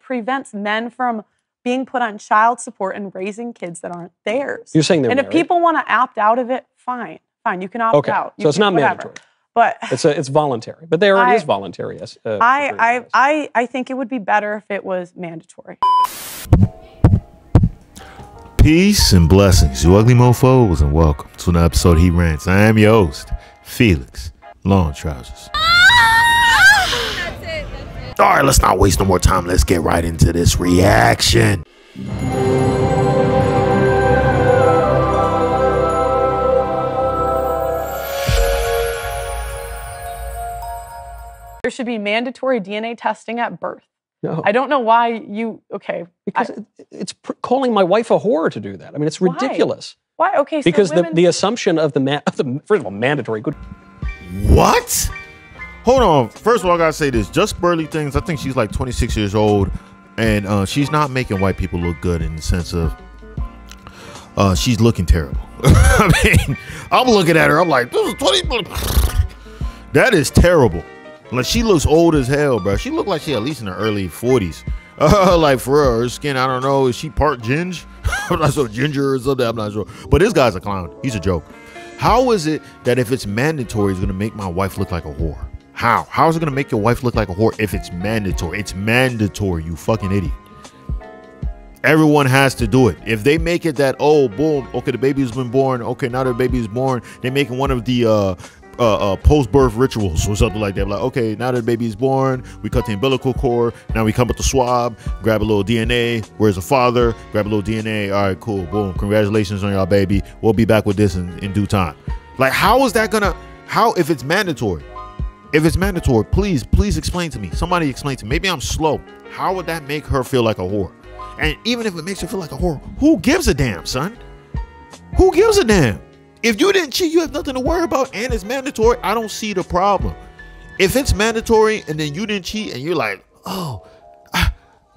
prevents men from being put on child support and raising kids that aren't theirs. You're saying they're And married. if people want to opt out of it, fine. You can opt out. So it's not mandatory. But it's voluntary. But there it is voluntary. Yes. I think it would be better if it was mandatory. Peace and blessings, you ugly mofos, and welcome to an episode of He Rants. I am your host, Felix Long Trousers. That's it. All right, let's not waste no more time. Let's get right into this reaction. There should be mandatory DNA testing at birth. No. I don't know why you, okay. Because it's calling my wife a whore to do that. I mean, it's ridiculous. Why? Okay, so because women... the assumption of first of all, mandatory. Good. What? Hold on. First of all, I gotta say this. Just Burley Things, I think she's like 26 years old, and she's not making white people look good in the sense of she's looking terrible. I mean, I'm looking at her, I'm like, this is 20. That is terrible. Like, she looks old as hell, bro. She looked like she at least in her early 40s. Like, for real, her skin, I don't know. Is she part ginger? I'm not sure, ginger or something. I'm not sure. But this guy's a clown. He's a joke. How is it that if it's mandatory, it's going to make my wife look like a whore? How? How is it going to make your wife look like a whore if it's mandatory? It's mandatory, you fucking idiot. Everyone has to do it. If they make it that, oh, boom, okay, the baby's been born. Okay, now the baby is born. They're making one of the post-birth rituals or something like that. Like, okay, now that the baby is born, we cut the umbilical cord. Now we come with the swab, grab a little DNA. Where's the father? Grab a little DNA. All right, cool. Boom. Congratulations on y'all, baby. We'll be back with this in due time. Like, how is that gonna? How if it's mandatory? If it's mandatory, please explain to me. Somebody explain to me. Maybe I'm slow. How would that make her feel like a whore? And even if it makes her feel like a whore, who gives a damn, son? Who gives a damn? If you didn't cheat, you have nothing to worry about, and it's mandatory. I don't see the problem. If it's mandatory and then you didn't cheat and you're like, oh,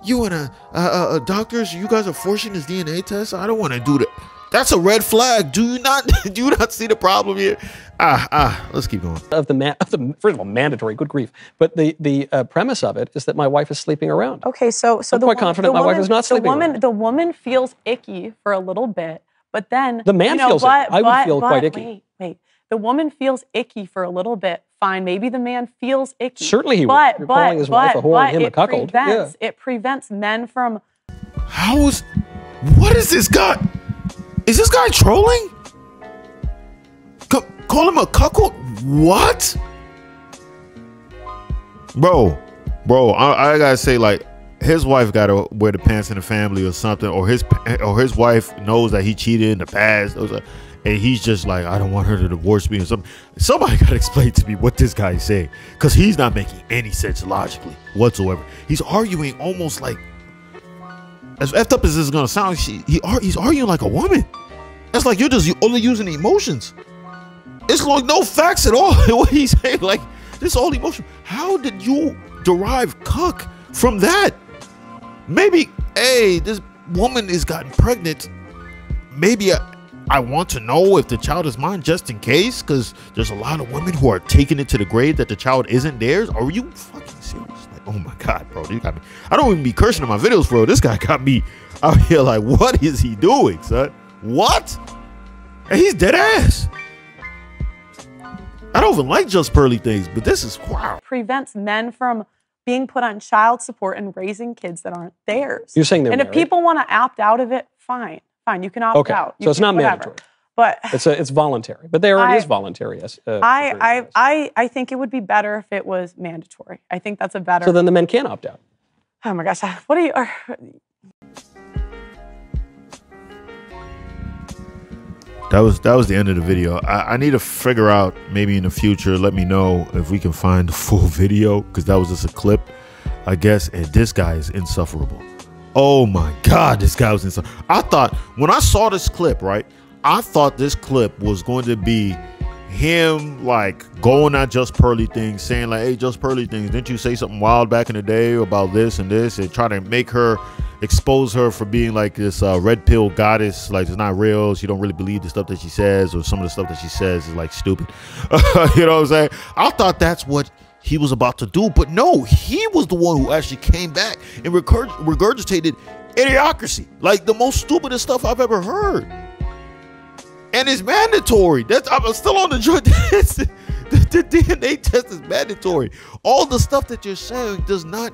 you and a doctors, you guys are forcing this DNA test. I don't want to do that. That's a red flag. Do you not see the problem here? Let's keep going. First of all, mandatory. Good grief. But the premise of it is that my wife is sleeping around. Okay, so I'm quite confident my wife is not sleeping around. The woman feels icky for a little bit. But then the man feels icky. I would feel quite icky. Wait. The woman feels icky for a little bit. Fine. Maybe the man feels icky. Certainly he would. You're calling his wife a whore and him a cuckold. It prevents men from... What is this guy? Is this guy trolling? Call him a cuckold? What? Bro, I gotta say, like, his wife gotta wear the pants in the family or something, or his wife knows that he cheated in the past, and he's just like, I don't want her to divorce me or something. Somebody gotta explain to me what this guy is saying, because he's not making any sense logically whatsoever. He's arguing almost like, as effed up as this is gonna sound, he's arguing like a woman. That's like you're only using emotions. It's like no facts at all. What he's saying, like, this all emotion. How did you derive cuck from that? Maybe, hey, this woman has gotten pregnant. Maybe I want to know if the child is mine just in case, because there's a lot of women who are taking it to the grave that the child isn't theirs. Are you fucking serious? Like, oh my God, bro, you got me. I don't even be cursing in my videos, bro. This guy got me out here like, what is he doing, son? What? And he's dead ass. I don't even like Just Pearly Things, but this is wow. Prevents men from being put on child support and raising kids that aren't theirs. You're saying they're married. And if people want to opt out of it, fine. You can opt out. So it's not mandatory. But it's voluntary. But there it is voluntary. Yes. I think it would be better if it was mandatory. I think that's a better. So then the men can opt out. Oh my gosh! What are you? That was the end of the video. I need to figure out, maybe in the future, let me know if we can find the full video, because that was just a clip, I guess. And this guy is insufferable. Oh my God, this guy was insufferable. I thought, when I saw this clip, right, I thought this clip was going to be him like going at Just Pearly Things, saying like, hey, Just Pearly Things, didn't you say something wild back in the day about this and this, and try to make her, expose her for being like this red pill goddess, like it's not real, she don't really believe the stuff that she says, or some of the stuff that she says is like stupid. You know what I'm saying? I thought that's what he was about to do. But no, he was the one who actually came back and regurgitated idiocracy, like the most stupidest stuff I've ever heard. And it's mandatory. I'm still on the joint. The DNA test is mandatory. All the stuff that you're saying does not.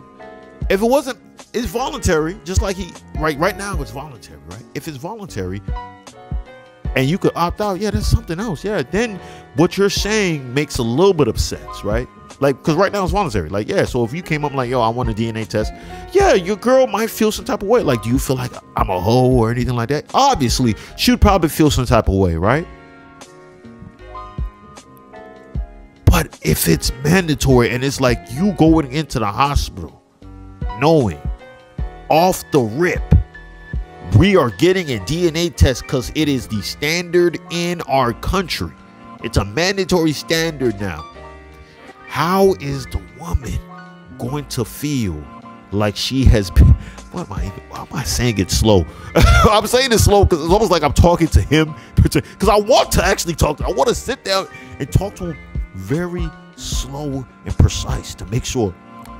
If it wasn't, it's voluntary. Just like right now it's voluntary, right? If it's voluntary, and you could opt out, yeah, that's something else. Yeah, then what you're saying makes a little bit of sense, right? Like, because right now it's voluntary. Like, yeah, so if you came up like, yo, I want a DNA test, yeah, your girl might feel some type of way. Like, do you feel like I'm a hoe or anything like that? Obviously, she would probably feel some type of way, right? But if it's mandatory and it's like you going into the hospital knowing off the rip, we are getting a DNA test because it is the standard in our country. It's a mandatory standard now. How is the woman going to feel like she has been? Why am I saying it slow? I'm saying it slow because it's almost like I'm talking to him. Because I want to actually talk to him. I want to sit down and talk to him very slow and precise to make sure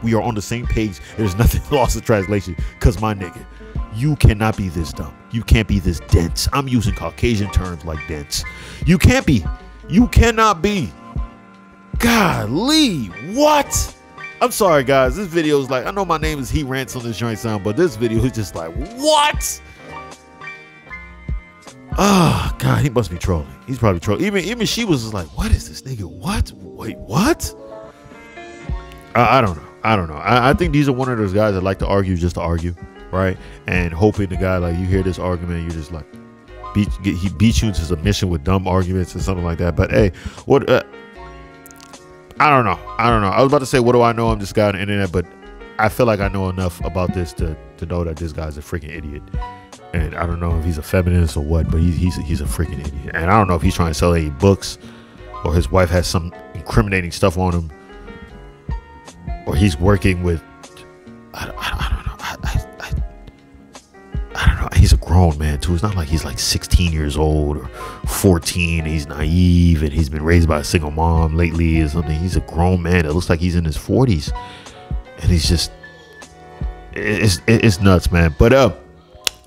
we are on the same page. There's nothing lost in translation. Because my nigga, you cannot be this dumb. You can't be this dense. I'm using Caucasian terms like dense. You can't be. You cannot be. Golly, what? I'm sorry, guys. This video is like, I know my name is He Rants on this joint sound, but this video is just like, what? Oh, God, he must be trolling. He's probably trolling. Even she was just like, what is this nigga? What? Wait, what? I don't know. I think these are one of those guys that like to argue just to argue, right? And hoping the guy, like, you hear this argument, you're just like, he beats you into submission with dumb arguments and something like that. But hey, what? I don't know. I was about to say, what do I know? I'm this guy on the internet, but I feel like I know enough about this to know that this guy's a freaking idiot. And I don't know if he's a feminist or what, but he's a freaking idiot. And I don't know if he's trying to sell any books or his wife has some incriminating stuff on him or he's working with, I don't know. I don't know. He's a grown man too. It's not like he's like 16 years old or 14. And he's naive and he's been raised by a single mom lately or something. He's a grown man. It looks like he's in his 40s, and he's just it's nuts, man. But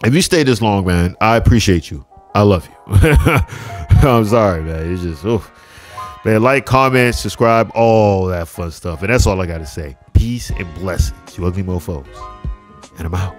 if you stay this long, man, I appreciate you. I love you. I'm sorry, man. It's just man. Like, comment, subscribe, all that fun stuff, and that's all I got to say. Peace and blessings, you ugly mofos, and I'm out.